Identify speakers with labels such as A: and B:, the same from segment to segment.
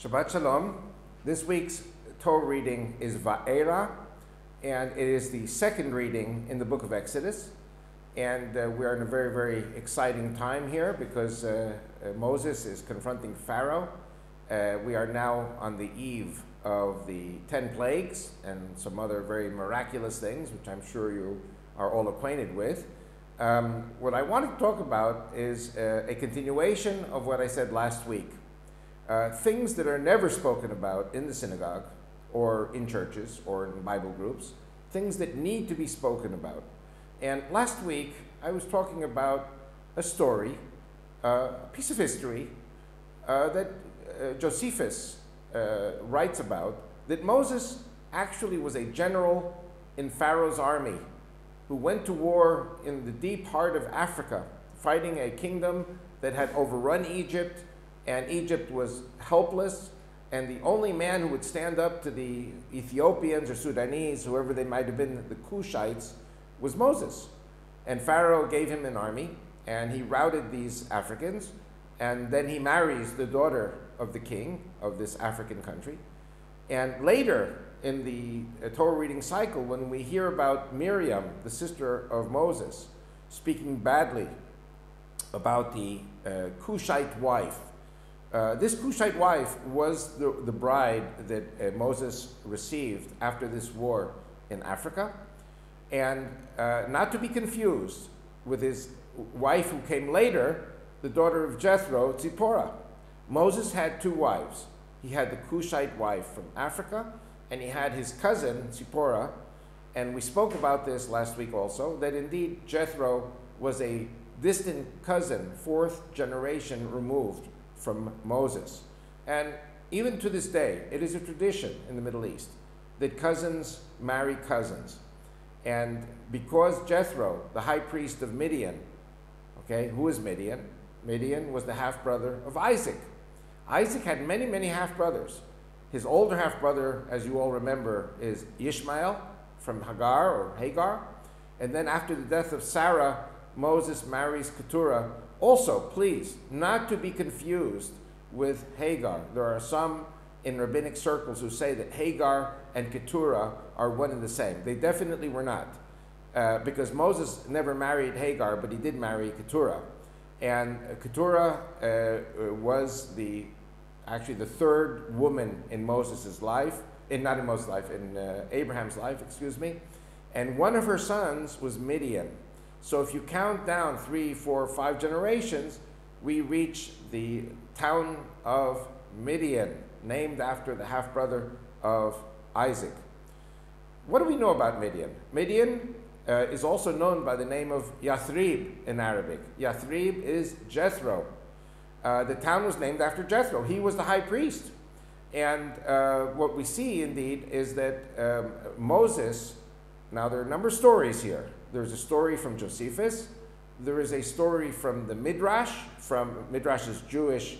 A: Shabbat Shalom. This week's Torah reading is Va'era, and it is the second reading in the book of Exodus. And we are in a very, very exciting time here because Moses is confronting Pharaoh. We are now on the eve of the 10 plagues and some other very miraculous things, which I'm sure you are all acquainted with. What I want to talk about is a continuation of what I said last week. Things that are never spoken about in the synagogue or in churches or in Bible groups, things that need to be spoken about. And last week, I was talking about a story, a piece of history that Josephus writes about, that Moses actually was a general in Pharaoh's army who went to war in the deep heart of Africa, fighting a kingdom that had overrun Egypt, and Egypt was helpless, and the only man who would stand up to the Ethiopians or Sudanese, whoever they might have been, the Cushites, was Moses. And Pharaoh gave him an army, and he routed these Africans, and then he marries the daughter of the king of this African country. And later in the Torah reading cycle, when we hear about Miriam, the sister of Moses, speaking badly about the Cushite wife, this Cushite wife was the bride that Moses received after this war in Africa. And not to be confused with his wife who came later, the daughter of Jethro, Zipporah. Moses had two wives. He had the Cushite wife from Africa, and he had his cousin, Zipporah. And we spoke about this last week also, that indeed Jethro was a distant cousin, fourth generation removed from Moses. And even to this day, it is a tradition in the Middle East that cousins marry cousins. And because Jethro, the high priest of Midian, okay, who is Midian? Midian was the half-brother of Isaac. Isaac had many, many half-brothers. His older half-brother, as you all remember, is Ishmael from Hagar. And then after the death of Sarah, Moses marries Keturah. Also, please, not to be confused with Hagar. There are some in rabbinic circles who say that Hagar and Keturah are one and the same. They definitely were not, because Moses never married Hagar, but he did marry Keturah. And Keturah was actually the third woman in Moses' life, in Abraham's life, excuse me. And one of her sons was Midian. So if you count down 3, 4, 5 generations, we reach the town of Midian, named after the half-brother of Isaac. What do we know about Midian? Midian is also known by the name of Yathrib in Arabic. Yathrib is Jethro. The town was named after Jethro. He was the high priest. And what we see, indeed, is that Moses, now there are a number of stories here. There's a story from Josephus. There is a story from the Midrash. Midrash is Jewish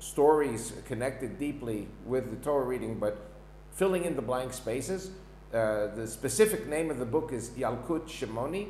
A: stories connected deeply with the Torah reading, but filling in the blank spaces. The specific name of the book is Yalkut Shimoni,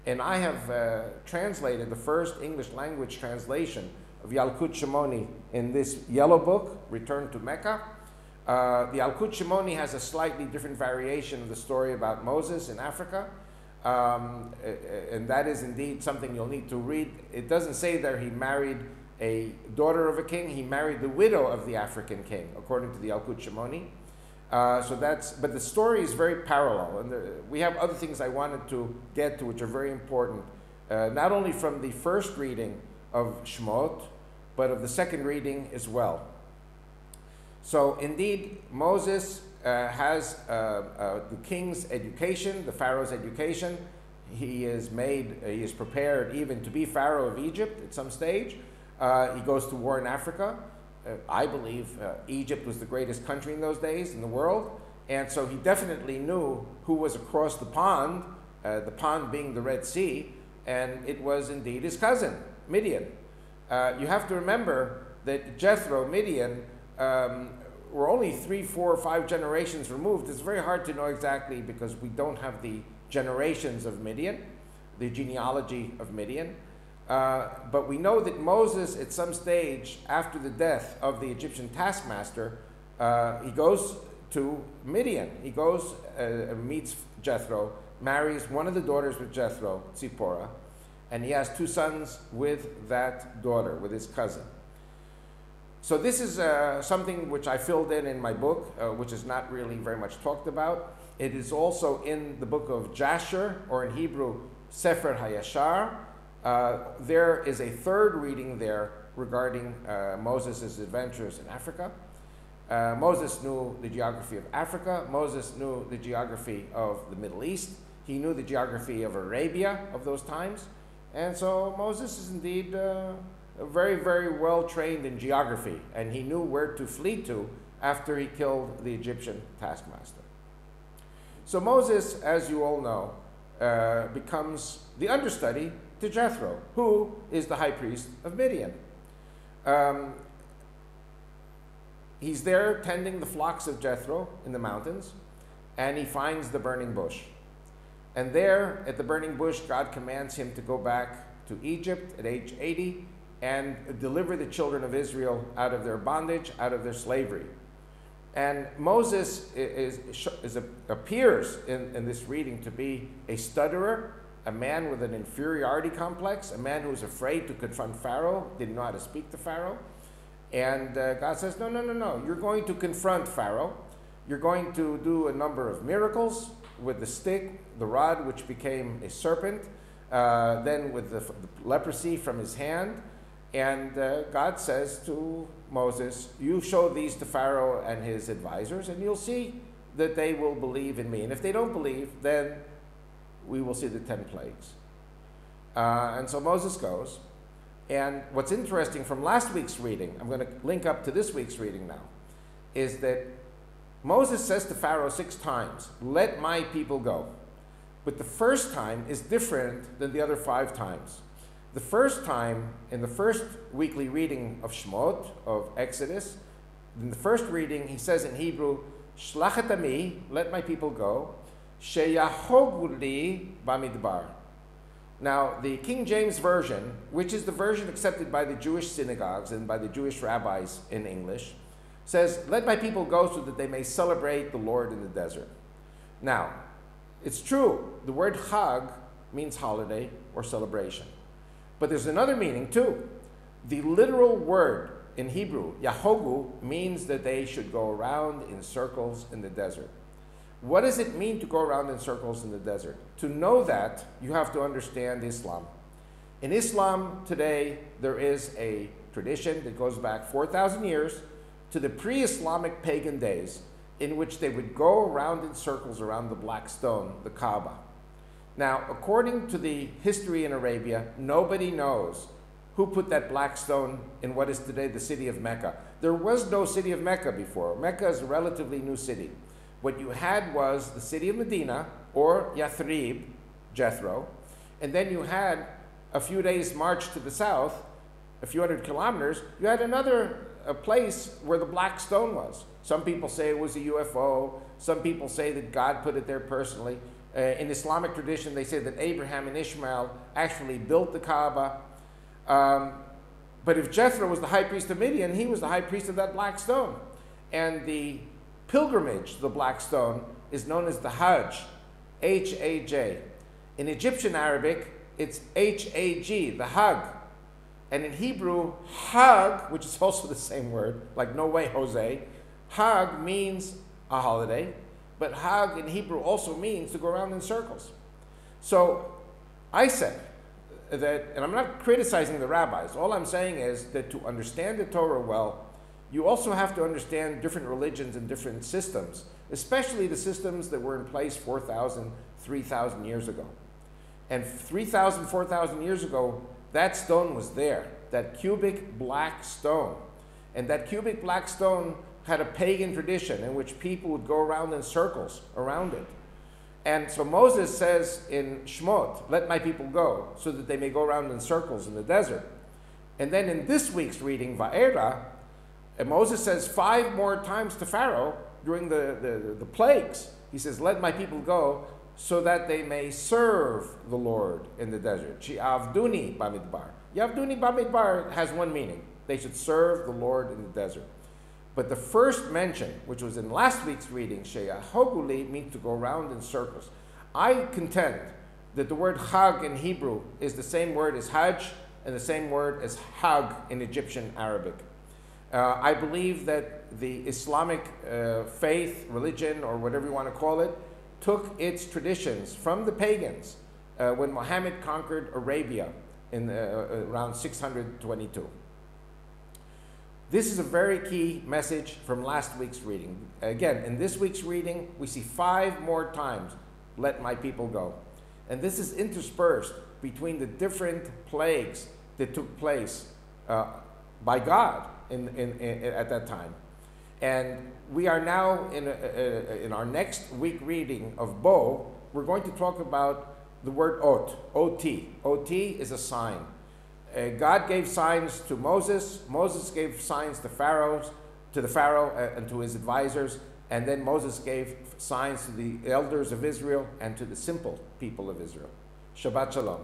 A: and I have translated the first English language translation of Yalkut Shimoni in this yellow book, Return to Mecca. The Yalkut Shimoni has a slightly different variation of the story about Moses in Africa, and that is indeed something you'll need to read. It doesn't say there he married a daughter of a king. He married the widow of the African king, according to the Yalkut Shimoni. But the story is very parallel, and we have other things I wanted to get to which are very important, not only from the first reading of Shmot, but of the second reading as well. So indeed, Moses has the king's education, the Pharaoh's education. He is prepared even to be Pharaoh of Egypt at some stage. He goes to war in Africa. I believe Egypt was the greatest country in those days in the world. And so he definitely knew who was across the pond being the Red Sea, and it was indeed his cousin, Midian. You have to remember that Jethro, Midian, were only 3, 4, 5 generations removed. It's very hard to know exactly because we don't have the generations of Midian, the genealogy of Midian. But we know that Moses, at some stage after the death of the Egyptian taskmaster, he goes to Midian. He goes, meets Jethro, marries one of the daughters with Jethro, Zipporah, and he has 2 sons with that daughter, with his cousin. So this is something which I filled in my book, which is not really very much talked about. It is also in the book of Jasher, or in Hebrew, Sefer HaYashar. There is a 3rd reading there regarding Moses' adventures in Africa. Moses knew the geography of Africa. Moses knew the geography of the Middle East. He knew the geography of Arabia of those times. And so Moses is indeed very, very well trained in geography, and he knew where to flee to after he killed the Egyptian taskmaster. So Moses, as you all know, becomes the understudy to Jethro, who is the high priest of Midian. He's there tending the flocks of Jethro in the mountains, and he finds the burning bush. And there, at the burning bush, God commands him to go back to Egypt at age 80 and deliver the children of Israel out of their bondage, out of their slavery. And Moses appears in this reading to be a stutterer, a man with an inferiority complex, a man who was afraid to confront Pharaoh, didn't know how to speak to Pharaoh. And God says, no, you're going to confront Pharaoh. You're going to do a number of miracles with the stick, the rod, which became a serpent, then with the leprosy from his hand. And God says to Moses, you show these to Pharaoh and his advisors, and you'll see that they will believe in me. And if they don't believe, then we will see the 10 plagues. And so Moses goes. And what's interesting from last week's reading, I'm going to link up to this week's reading now, is that Moses says to Pharaoh 6 times, let my people go. But the first time is different than the other 5 times. The first time, in the first weekly reading of Shemot, of Exodus, in the first reading, he says in Hebrew, Shlachet ami, let my people go, sheyahogu li bamidbar. Now, the King James Version, which is the version accepted by the Jewish synagogues and by the Jewish rabbis in English, says, let my people go so that they may celebrate the Lord in the desert. Now, it's true, the word Chag means holiday or celebration. But there's another meaning too. The literal word in Hebrew, Yahogu, means that they should go around in circles in the desert. What does it mean to go around in circles in the desert? To know that, you have to understand Islam. In Islam today, there is a tradition that goes back 4,000 years to the pre-Islamic pagan days, in which they would go around in circles around the black stone, the Kaaba. Now, according to the history in Arabia, nobody knows who put that black stone in what is today the city of Mecca. There was no city of Mecca before. Mecca is a relatively new city. What you had was the city of Medina, or Yathrib, Jethro, and then you had a few days' march to the south, a few hundred kilometers, you had another place where the black stone was. Some people say it was a UFO. Some people say that God put it there personally. In Islamic tradition, they say that Abraham and Ishmael actually built the Kaaba. But if Jethro was the high priest of Midian, he was the high priest of that black stone. And the pilgrimage to the black stone is known as the Hajj, H-A-J. In Egyptian Arabic, it's H-A-G, the Hajj. And in Hebrew, Hag, which is also the same word, like no way, Jose, Hag means a holiday, but Hag in Hebrew also means to go around in circles. So I say that, and I'm not criticizing the rabbis, all I'm saying is that to understand the Torah well, you also have to understand different religions and different systems, especially the systems that were in place 4,000, 3,000 years ago. And 3,000, 4,000 years ago, that stone was there, that cubic black stone. And that cubic black stone had a pagan tradition in which people would go around in circles around it. And so Moses says in Shemot, let my people go, so that they may go around in circles in the desert. And then in this week's reading, Va'era, and Moses says 5 more times to Pharaoh during the plagues. He says, let my people go so that they may serve the Lord in the desert. She'avduni bamidbar. Yavduni Bamidbar has one meaning. They should serve the Lord in the desert. But the first mention, which was in last week's reading, Sheyahoguli, means to go around in circles. I contend that the word Chag in Hebrew is the same word as Hajj and the same word as Hag in Egyptian Arabic. I believe that the Islamic faith, religion, or whatever you want to call it, took its traditions from the pagans when Muhammad conquered Arabia in around 622. This is a very key message from last week's reading. Again, in this week's reading, we see 5 more times, let my people go. And this is interspersed between the different plagues that took place by God at that time. And we are now in our next week reading of Bo, we're going to talk about the word Ot, O-T. O-T is a sign. God gave signs to Moses. Moses gave signs to the Pharaoh and to his advisors. And then Moses gave signs to the elders of Israel and to the simple people of Israel. Shabbat Shalom.